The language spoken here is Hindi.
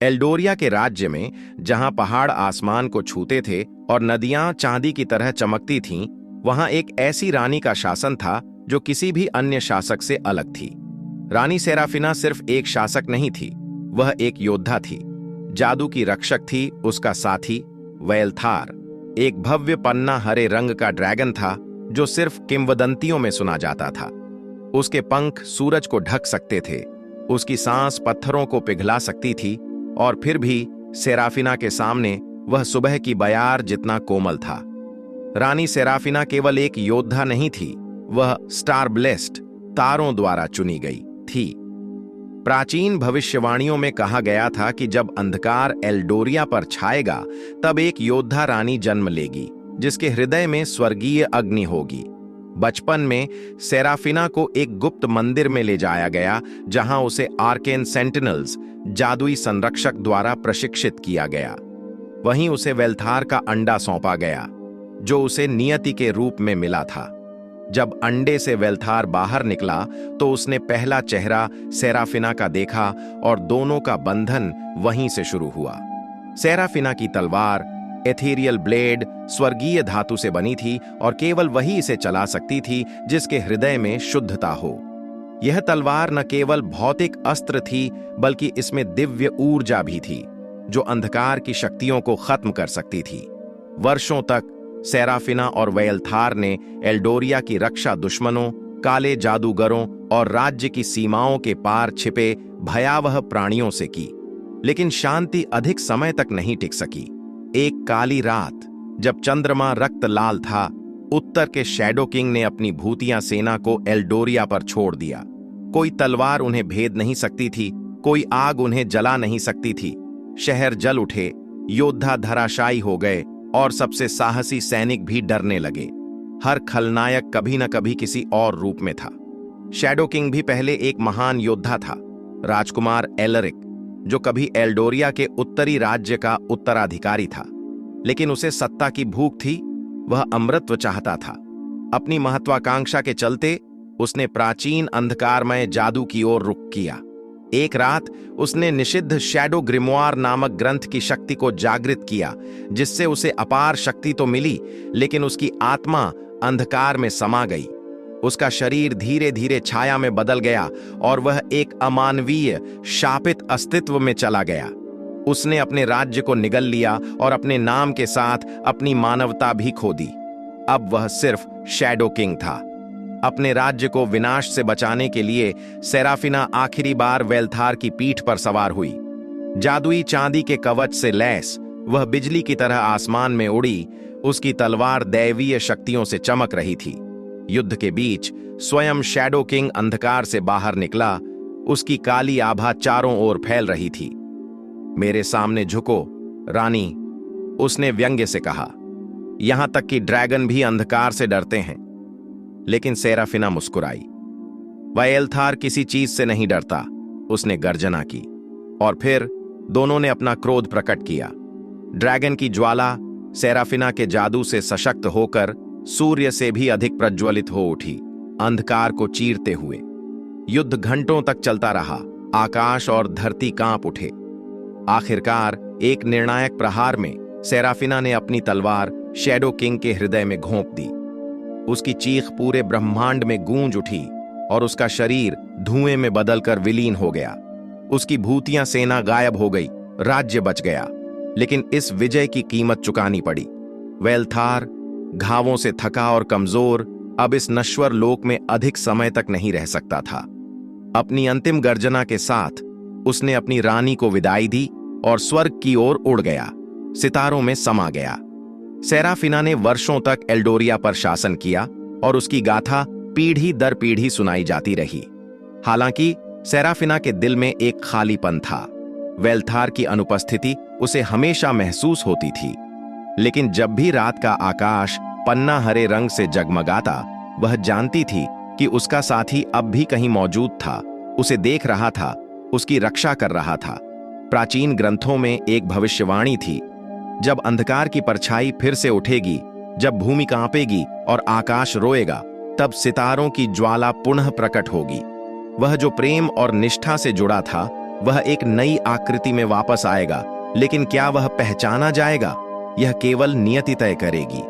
एल्डोरिया के राज्य में, जहां पहाड़ आसमान को छूते थे और नदियां चांदी की तरह चमकती थीं, वहां एक ऐसी रानी का शासन था जो किसी भी अन्य शासक से अलग थी। रानी सेराफिना सिर्फ एक शासक नहीं थी, वह एक योद्धा थी। जादू की रक्षक थी उसका साथी वेलथार, एक भव्य पन्ना हरे रंग का ड्रैगन था जो सिर्फ किंवदंतियों में सुना जाता था। उसके पंख सूरज को ढक सकते थे, उसकी सांस पत्थरों को पिघला सकती थी, और फिर भी सेराफिना के सामने वह सुबह की बयार जितना कोमल था। रानी सेराफिना केवल एक योद्धा नहीं थी, वह स्टार ब्लेस्ड, तारों द्वारा चुनी गई थी। प्राचीन भविष्यवाणियों में कहा गया था कि जब अंधकार एल्डोरिया पर छाएगा, तब एक योद्धा रानी जन्म लेगी जिसके हृदय में स्वर्गीय अग्नि होगी। बचपन में सेराफिना को एक गुप्त मंदिर में ले जाया गया, जहां उसे आर्केन सेंटिनल्स, जादुई संरक्षक द्वारा प्रशिक्षित किया गया। वहीं उसे वेलथार का अंडा सौंपा गया, जो उसे नियति के रूप में मिला था। जब अंडे से वेलथार बाहर निकला तो उसने पहला चेहरा सेराफिना का देखा, और दोनों का बंधन वहीं से शुरू हुआ। सेराफिना की तलवार, एथेरियल ब्लेड, स्वर्गीय धातु से बनी थी, और केवल वही इसे चला सकती थी जिसके हृदय में शुद्धता हो। यह तलवार न केवल भौतिक अस्त्र थी, बल्कि इसमें दिव्य ऊर्जा भी थी, जो अंधकार की शक्तियों को खत्म कर सकती थी। वर्षों तक सेराफिना और वेलथार ने एल्डोरिया की रक्षा दुश्मनों, काले जादूगरों और राज्य की सीमाओं के पार छिपे भयावह प्राणियों से की, लेकिन शांति अधिक समय तक नहीं टिक सकी। एक काली रात, जब चंद्रमा रक्त लाल था, उत्तर के शैडो किंग ने अपनी भूतिया सेना को एल्डोरिया पर छोड़ दिया। कोई तलवार उन्हें भेद नहीं सकती थी, कोई आग उन्हें जला नहीं सकती थी। शहर जल उठे, योद्धा धराशायी हो गए, और सबसे साहसी सैनिक भी डरने लगे। हर खलनायक कभी न कभी किसी और रूप में था। शैडो किंग भी पहले एक महान योद्धा था, राजकुमार एलरिक, जो कभी एल्डोरिया के उत्तरी राज्य का उत्तराधिकारी था। लेकिन उसे सत्ता की भूख थी, वह अमृतत्व चाहता था। अपनी महत्वाकांक्षा के चलते उसने प्राचीन अंधकारमय जादू की ओर रुख किया। एक रात उसने निषिद्ध शैडो ग्रिमोयर नामक ग्रंथ की शक्ति को जागृत किया, जिससे उसे अपार शक्ति तो मिली, लेकिन उसकी आत्मा अंधकार में समा गई। उसका शरीर धीरे धीरे छाया में बदल गया, और वह एक अमानवीय, शापित अस्तित्व में चला गया। उसने अपने राज्य को निगल लिया और अपने नाम के साथ अपनी मानवता भी खो दी। अब वह सिर्फ शैडो किंग था। अपने राज्य को विनाश से बचाने के लिए सेराफिना आखिरी बार वेलथार की पीठ पर सवार हुई। जादुई चांदी के कवच से लैस वह बिजली की तरह आसमान में उड़ी, उसकी तलवार दैवीय शक्तियों से चमक रही थी। युद्ध के बीच स्वयं शैडो किंग अंधकार से बाहर निकला, उसकी काली आभा चारों ओर फैल रही थी। मेरे सामने झुको, रानी, उसने व्यंग्य से कहा। यहां तक कि ड्रैगन भी अंधकार से डरते हैं। लेकिन सेराफिना मुस्कुराई। वेलथार किसी चीज से नहीं डरता, उसने गर्जना की। और फिर दोनों ने अपना क्रोध प्रकट किया। ड्रैगन की ज्वाला सेराफिना के जादू से सशक्त होकर सूर्य से भी अधिक प्रज्वलित हो उठी, अंधकार को चीरते हुए। युद्ध घंटों तक चलता रहा, आकाश और धरती कांप उठे। आखिरकार एक निर्णायक प्रहार में सेराफिना ने अपनी तलवार शैडो किंग के हृदय में घोंप दी। उसकी चीख पूरे ब्रह्मांड में गूंज उठी, और उसका शरीर धुएं में बदलकर विलीन हो गया। उसकी भूतिया सेना गायब हो गई, राज्य बच गया। लेकिन इस विजय की कीमत चुकानी पड़ी। वेलथार, घावों से थका और कमजोर, अब इस नश्वर लोक में अधिक समय तक नहीं रह सकता था। अपनी अंतिम गर्जना के साथ उसने अपनी रानी को विदाई दी और स्वर्ग की ओर उड़ गया, सितारों में समा गया। सेराफिना ने वर्षों तक एल्डोरिया पर शासन किया, और उसकी गाथा पीढ़ी दर पीढ़ी सुनाई जाती रही। हालांकि सेराफिना के दिल में एक खालीपन था। वेलथार की अनुपस्थिति उसे हमेशा महसूस होती थी। लेकिन जब भी रात का आकाश पन्ना हरे रंग से जगमगाता, वह जानती थी कि उसका साथी अब भी कहीं मौजूद था, उसे देख रहा था, उसकी रक्षा कर रहा था। प्राचीन ग्रंथों में एक भविष्यवाणी थी, जब अंधकार की परछाई फिर से उठेगी, जब भूमि कांपेगी और आकाश रोएगा, तब सितारों की ज्वाला पुनः प्रकट होगी। वह जो प्रेम और निष्ठा से जुड़ा था, वह एक नई आकृति में वापस आएगा, लेकिन क्या वह पहचाना जाएगा? यह केवल नियति तय करेगी।